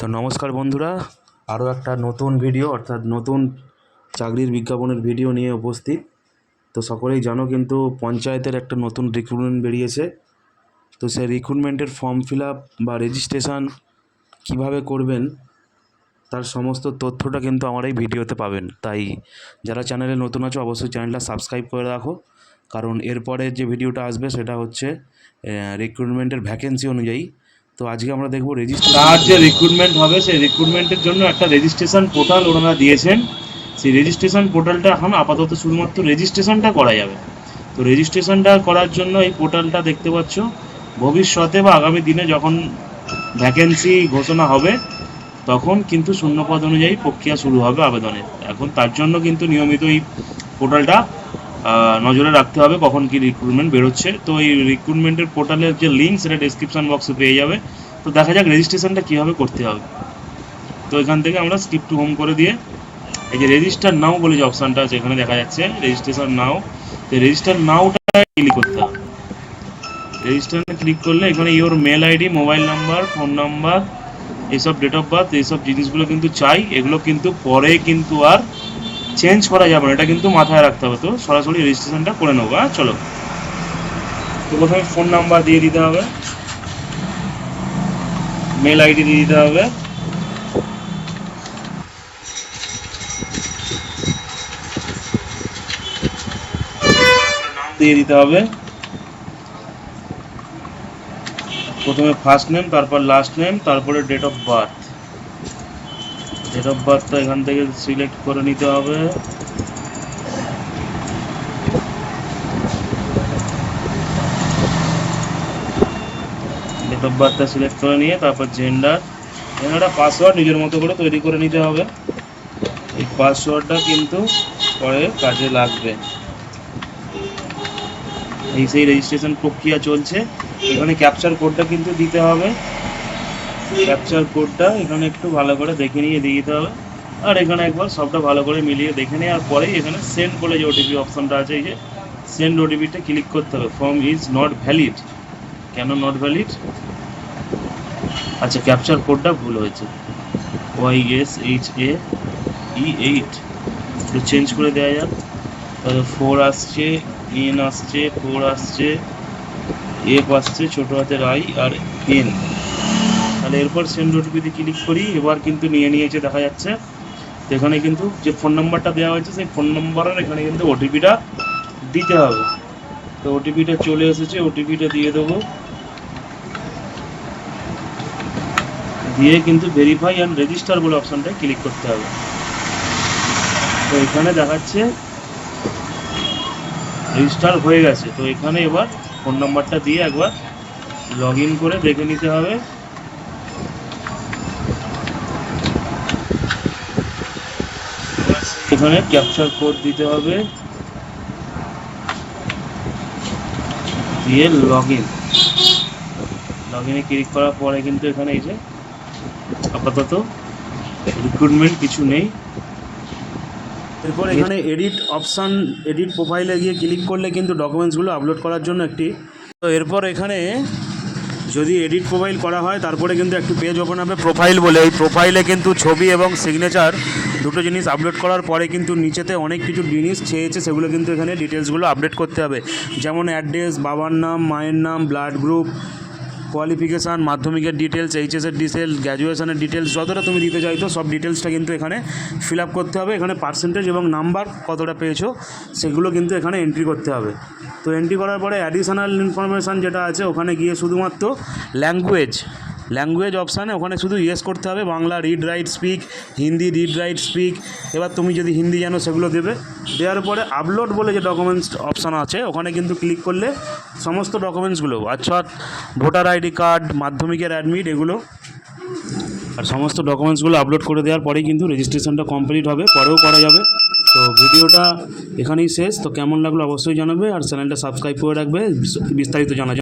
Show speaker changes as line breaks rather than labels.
তো নমস্কার বন্ধুরা, আরও একটা নতুন ভিডিও অর্থাৎ নতুন চাকরির বিজ্ঞাপনের ভিডিও নিয়ে উপস্থিত। তো সকলেই জানো কিন্তু পঞ্চায়েতের একটা নতুন রিক্রুটমেন্ট বেরিয়েছে। তো সেই রিক্রুটমেন্টের ফর্ম ফিল আপ বা রেজিস্ট্রেশন কীভাবে করবেন তার সমস্ত তথ্যটা কিন্তু আমার এই ভিডিওতে পাবেন। তাই যারা চ্যানেলে নতুন আছো অবশ্যই চ্যানেলটা সাবস্ক্রাইব করে রাখো, কারণ এরপরে যে ভিডিওটা আসবে সেটা হচ্ছে রিক্রুটমেন্টের ভ্যাকেন্সি অনুযায়ী। তো আজকে আমরা দেখব
তার যে রিক্রুটমেন্ট হবে সেই রিক্রুটমেন্টের জন্য একটা রেজিস্ট্রেশন পোর্টাল ওনারা দিয়েছেন। সেই রেজিস্ট্রেশন পোর্টালটা এখন আপাতত শুধুমাত্র রেজিস্ট্রেশনটা করা যাবে। তো রেজিস্ট্রেশনটা করার জন্য এই পোর্টালটা দেখতে পাচ্ছ। ভবিষ্যতে বা আগামী দিনে যখন ভ্যাকেন্সি ঘোষণা হবে তখন কিন্তু শূন্যপদ অনুযায়ী প্রক্রিয়া শুরু হবে আবেদনের। এখন তার জন্য কিন্তু নিয়মিত এই পোর্টালটা নজরে রাখতে হবে কখন কি রিক্রুটমেন্ট বেরোচ্ছে। তো এই রিক্রুটমেন্টের পোর্টালের যে লিঙ্ক সেটা ডেসক্রিপশন বক্সে পেয়ে যাবে। তো দেখা যাক রেজিস্ট্রেশনটা কীভাবে করতে হবে। তো এখান থেকে আমরা স্কিপ টু হোম করে দিয়ে এই যে রেজিস্টার নাও বলে যে অপশানটা আছে এখানে দেখা যাচ্ছে রেজিস্ট্রেশন নাও। তো রেজিস্টার নাওটা ক্লিক করতে হবে। রেজিস্টারে ক্লিক করলে এখানে your mail ID, mobile number, phone number, এইসব ডেট অফ বার্থ, এইসব জিনিসগুলো কিন্তু চাই। এগুলো কিন্তু পরে কিন্তু আর চেঞ্জ করা যাবে না, এটা কিন্তু মাথায় রাখতে হবে। তো সরাসরি রেজিস্ট্রেশনটা করে নেবো। চলো, তো প্রথমে ফোন নাম্বার দিয়ে দিতে হবে, মেল আইডি দিয়ে দিতে হবে, নাম দিয়ে দিতে হবে। প্রথমে ফার্স্ট নেম, তারপর লাস্ট নেম, তারপরে date of birth. Date of বার্থটা এখান থেকে সিলেক্ট করে নিতে হবে। ডেট অফ বার্থটা সিলেক্ট করে নিয়ে তারপর জেন্ডার, এখানে একটা পাসওয়ার্ড নিজের মতো করে তৈরি করে নিতে হবে। এই পাসওয়ার্ডটা কিন্তু পরে কাজে লাগবে। এই সেই রেজিস্ট্রেশন প্রক্রিয়া চলছে। এখানে ক্যাপচার কোডটা কিন্তু দিতে হবে। ক্যাপচার কোডটা এখানে একটু ভালো করে দেখে নিয়ে দিয়ে দিতে হবে। আর এখানে একবার সবটা ভালো করে মিলিয়ে দেখে নেওয়ার পরেই এখানে সেন্ড বলে যে ওটিপি অপশনটা আছে, এই যে সেন্ড ওটিপিটা ক্লিক করতে হবে। Form is not valid. কেন নট ভ্যালিড? আচ্ছা, ক্যাপচার কোডটা ভুল হয়েছে, YSHAE8 একটু চেঞ্জ করে দেওয়া যাক। তাহলে 4 আসছে, N আসছে, 4 আসছে, F আসছে, ছোটো হাতের I আর N। তাহলে এরপর সেন্ড ওটিপিতে ক্লিক করি। এবার কিন্তু নিয়ে নিয়েছে দেখা যাচ্ছে। তো এখানে কিন্তু যে ফোন নাম্বারটা দেওয়া হয়েছে সেই ফোন নাম্বারের এখানে কিন্তু ওটিপিটা দিতে হবে। তো ওটিপিটা চলে এসেছে, ওটিপিটা দিয়ে দেবো। দিয়ে কিন্তু ভেরিফাই অ্যান্ড রেজিস্টার বলে অপশনটা ক্লিক করতে হবে। তো এখানে দেখাচ্ছে রেজিস্টার হয়ে গেছে। তো এখানে এবার ফোন নাম্বারটা দিয়ে একবার লগ ইন করে দেখে নিতে হবে। এখানে ক্যাপচার কোড দিতে হবে, দিয়ে লগ ইনে ক্লিক করার পরে কিন্তু এখানে এই যে আপাতত রিক্রুটমেন্ট কিছু নেই।
এরপর এখানে এডিট অপশান, এডিট প্রোফাইলে গিয়ে ক্লিক করলে কিন্তু ডকুমেন্টসগুলো আপলোড করার জন্য একটি, তো এরপর এখানে যদি এডিট প্রোফাইল করা হয় তারপরে কিন্তু একটি পেজ ওপেন হবে প্রোফাইল বলে। এই প্রোফাইলে কিন্তু ছবি এবং সিগনেচার দুটো জিনিস আপলোড করার পরে কিন্তু নিচেতে অনেক কিছু জিনিস চেয়েছে, সেগুলো কিন্তু এখানে ডিটেলসগুলো আপডেট করতে হবে। যেমন অ্যাড্রেস, বাবার নাম, মায়ের নাম, ব্লাড গ্রুপ, কোয়ালিফিকেশান, মাধ্যমিকের ডিটেলস, এইচএসের ডিটেলস, গ্র্যাজুয়েশনের ডিটেলস, যতটা তুমি দিতে চাইতো সব ডিটেলসটা কিন্তু এখানে ফিল আপ করতে হবে। এখানে পার্সেন্টেজ এবং নাম্বার কতটা পেয়েছো সেগুলো কিন্তু এখানে এন্ট্রি করতে হবে। তো এন্ট্রি করার পরে অ্যাডিশনাল ইনফরমেশান যেটা আছে ওখানে গিয়ে শুধুমাত্র ল্যাঙ্গুয়েজ অপশানে ওখানে শুধু ইয়েস করতে হবে। Bangla read write speak, Hindi read write speak. এবার তুমি যদি হিন্দি জানো সেগুলো দেবে। দেওয়ার পরে আপলোড বলে যে ডকুমেন্টস অপশান আছে ওখানে কিন্তু ক্লিক করলে সমস্ত ডকুমেন্টসগুলো, আচ্ছা ভোটার আইডি কার্ড, মাধ্যমিকের অ্যাডমিট, এগুলো আর সমস্ত ডকুমেন্টসগুলো আপলোড করে দেওয়ার পরেই কিন্তু রেজিস্ট্রেশনটা কমপ্লিট হবে, পরেও করা যাবে। তো ভিডিওটা এখানেই শেষ। তো কেমন লাগলো অবশ্যই জানাবে, আর চ্যানেলটা সাবস্ক্রাইব করে রাখবে বিস্তারিত জানার জন্য।